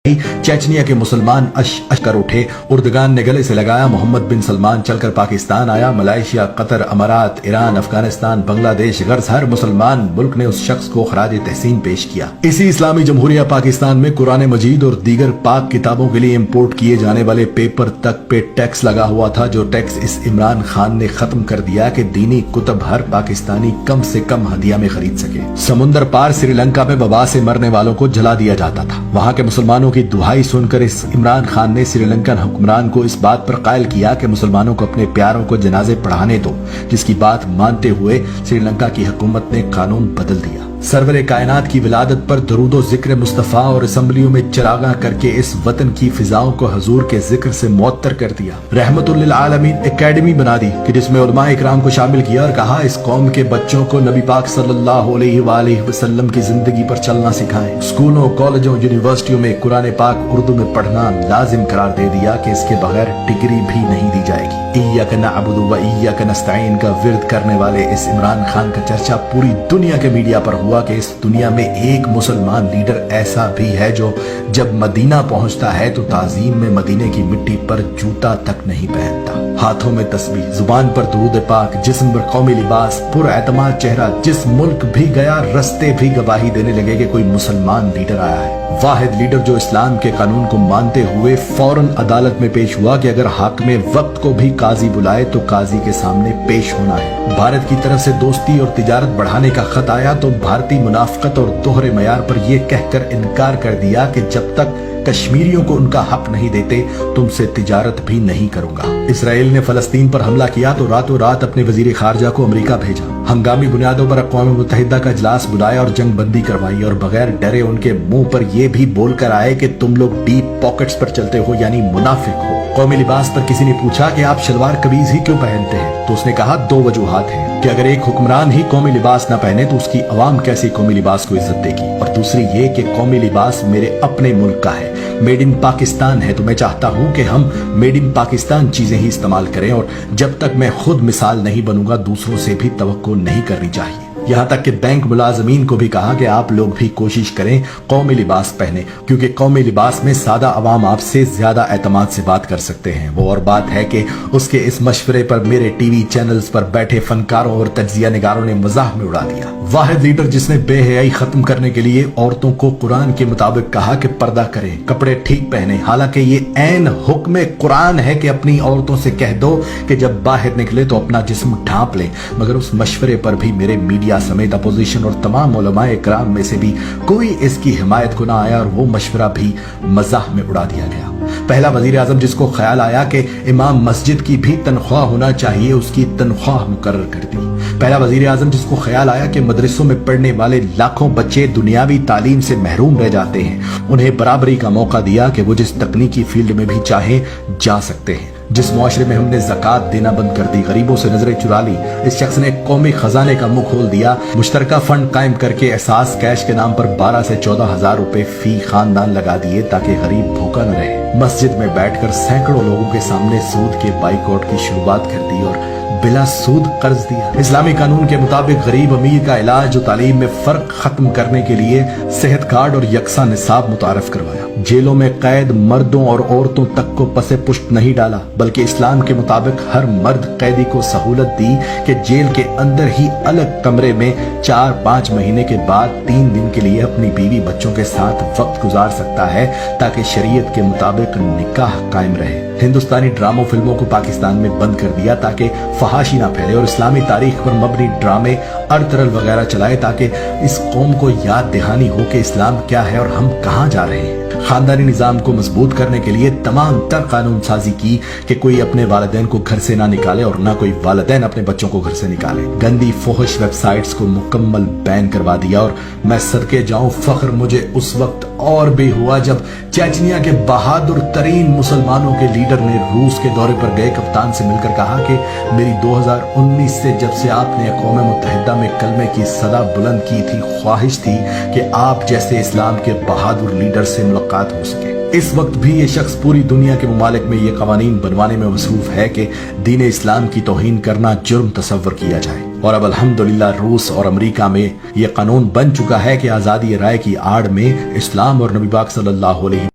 चेचनिया के मुसलमान कर उठे। उर्दगान ने गले से लगाया। मोहम्मद बिन सलमान चलकर पाकिस्तान आया। मलाइशिया, कतर, अमारात, ईरान, अफगानिस्तान, बांग्लादेश, गर्ज हर मुसलमान मुल्क ने उस शख्स को खराज तहसीन पेश किया। इसी इस्लामी जमहूरिया पाकिस्तान में कुरान मजीद और दीगर पाक किताबों के लिए इम्पोर्ट किए जाने वाले पेपर तक पे टैक्स लगा हुआ था, जो टैक्स इस इमरान खान ने खत्म कर दिया कि दीनी कुतब हर पाकिस्तानी कम से कम हदिया में खरीद सके। समुंदर पार श्रीलंका में वबा से मरने वालों को जला दिया जाता था। वहां के मुसलमानों की दुहाई सुनकर इस इमरान खान ने श्रीलंकन हुक्मरान को इस बात पर कायल किया कि मुसलमानों को अपने प्यारों को जनाजे पढ़ाने दो, जिसकी बात मानते हुए श्रीलंका की हुकूमत ने कानून बदल दिया। सरवरे कायनात की विलादत पर दरूदो जिक्र मुस्तफा और असम्बलियों में चरागा करके इस वतन की फिजाओं को हजूर के जिक्र से मुअत्तर कर दिया। रहमतुल लिल आलमीन एकेडमी बना दी कि जिसमें उलमाए इकराम को शामिल किया और कहा इस कौम के बच्चों को नबी पाक सल्लल्लाहु अलैहि वसल्लम की जिंदगी पर चलना सिखाएं। स्कूलों, कॉलेजों, यूनिवर्सिटियों में कुरान पाक उर्दू में पढ़ना लाजिम करार दे दिया कि इसके बगैर डिग्री भी नहीं दी जाएगी। इय्याक नअबुदु व इय्याक नस्तईन का विर्द करने वाले इस इमरान खान का चर्चा पूरी दुनिया के मीडिया पर हुआ कि इस दुनिया में एक मुसलमान लीडर ऐसा भी है जो जब मदीना पहुंचता है तो ताजीम में मदीने की मिट्टी पर जूता तक नहीं पहनता। हाथों में तस्बीह, जुबान पर दुरूद पाक, जिस्म पर कौमी लिबास, पुरएतमाद चेहरा। जिस मुल्क भी गया रस्ते भी गवाही देने लगे कि कोई मुसलमान लीडर आया है। वाहिद लीडर जो इस्लाम के कानून को मानते हुए फौरन अदालत में पेश हुआ कि अगर हाकिम वक्त को भी काजी बुलाए तो काजी के सामने पेश होना है। भारत की तरफ से दोस्ती और तिजारत बढ़ाने का खत आया तो भारतीय मुनाफिकत और दोहरे मयार पर यह कहकर इनकार कर दिया कि जब तक कश्मीरियों को उनका हक नहीं देते तुमसे तिजारत भी नहीं करूंगा। इसराइल ने फलस्तीन पर हमला किया तो रातों रात अपने वजीर खारजा को अमेरिका भेजा। हंगामी बुनियादों पर अक़वाम मुत्तहिदा का इजलास बुलाया और जंग बंदी करवाई और बगैर डरे उनके मुंह पर यह भी बोलकर आए कि तुम लोग डीप पॉकेट्स पर चलते हो, यानी मुनाफिक हो। कौमी लिबास पर किसी ने पूछा कि आप शलवार कमीज ही क्यों पहनते हैं, तो उसने कहा दो वजूहात हैं कि अगर एक हुक्मरान ही कौमी लिबास ना पहने तो उसकी अवाम कैसे कौमी लिबास को इज्जत देगी, और दूसरी ये कि कौमी लिबास मेरे अपने मुल्क का है, मेड इन पाकिस्तान है, तो मैं चाहता हूं कि हम मेड इन पाकिस्तान चीजें ही इस्तेमाल करें और जब तक मैं खुद मिसाल नहीं बनूंगा दूसरों से भी तवक्को नहीं करनी चाहिए। यहाँ तक कि बैंक मुलाजमीन को भी कहा कि आप लोग भी कोशिश करें कौमी लिबास पहने, क्योंकि कौमी लिबास में सादा अवाम आपसे ज्यादा एतमाद से बात कर सकते हैं। वो और बात है कि उसके इस मशवरे पर मेरे टीवी चैनल्स पर बैठे फनकारों और तज्जिया निगारों ने मजाक में उड़ा दिया। वाहिद लीडर जिसने बेहयाई खत्म करने के लिए औरतों को कुरान के मुताबिक कहा कि पर्दा करें, कपड़े ठीक पहने, हालांकि ये ऐन हुक्म कुरान है कि अपनी औरतों से कह दो कि जब बाहर निकले तो अपना जिस्म ढांप ले, मगर उस मशवरे पर भी मेरे मीडिया समेत अपोजिशन और तमाम उलमाए इकराम में से भी कोई इसकी हिमायत को ना आया और वो मशवरा भी मजाक में उड़ा दिया गया। पहला वजीर आजम जिसको ख्याल आया कि इमाम मस्जिद की भी तनख्वाह होना चाहिए, उसकी तनख्वाह मुकर्रर कर दी। पहला वजीर आजम जिसको ख्याल आया कि मदरसों में पढ़ने वाले लाखों बच्चे दुनियावी तालीम से महरूम रह जाते हैं, उन्हें बराबरी का मौका दिया कि वो जिस तकनीकी फील्ड में भी चाहे जा सकते हैं। जिस मुआशरे में हमने ज़कात देना बंद कर दी, गरीबों से नजरें चुरा ली, इस शख्स ने कौमी खजाने का मुंह खोल दिया। मुश्तरका फंड कायम करके एहसास कैश के नाम पर 12 से 14 हजार रुपए फी खानदान लगा दिए ताकि गरीब भूखा न रहे। मस्जिद में बैठकर सैकड़ों लोगों के सामने सूद के बाइकआउट की शुरुआत कर दी और बिला सूद कर्ज दिया। इस्लामी कानून के मुताबिक गरीब अमीर का इलाज और तालीम में फर्क खत्म करने के लिए सेहत कार्ड और यकसा निसाब मुतारफ करवाया। जेलों में कैद मर्दों और औरतों तक को पसे पुष्ट नहीं डाला, बल्कि इस्लाम के मुताबिक हर मर्द कैदी को सहूलत दी कि जेल के अंदर ही अलग कमरे में 4-5 महीने के बाद 3 दिन के लिए अपनी बीवी बच्चों के साथ वक्त गुजार सकता है ताकि शरीयत के मुताबिक निकाह कायम रहे। हिंदुस्तानी ड्रामों फिल्मों को पाकिस्तान में बंद कर दिया ताकि फहाशी ना फैले और इस्लामी तारीख पर मबनी ड्रामे अरतरल वगैरह चलाए ताकि इस कौम को याद दहानी हो कि इस्लाम क्या है और हम कहाँ जा रहे हैं। खानदानी निजाम को मजबूत करने के लिए तमाम तर कानून साजी की कि कोई अपने वालिदैन को घर से ना निकाले और ना कोई वालिदैन अपने बच्चों को घर से निकाले। गंदी फोहश वेबसाइट्स को मुकम्मल बैन करवा दिया और मैं सदके जाऊं फख्र मुझे उस वक्त और भी हुआ जब चेचनिया के बहादुर तरीन मुसलमानों के लीडर ने रूस के दौरे पर गए कप्तान से मिलकर कहा कि मेरी 2019 से जब से आपने अक़वाम मुत्तहिदा में कलमे की सदा बुलंद की थी, ख्वाहिश थी कि आप जैसे इस्लाम के बहादुर लीडर से मुलाकात हो सके। इस वक्त भी ये शख्स पूरी दुनिया के मुमालिक में ये कवानीन बनवाने में मसरूफ है कि दीन इस्लाम की तौहीन करना जुर्म तसव्वुर किया जाए। और अब अल्हम्दुलिल्लाह रूस और अमेरिका में ये कानून बन चुका है कि आज़ादी राय की आड़ में इस्लाम और नबी पाक सल्लल्लाहु अलैहि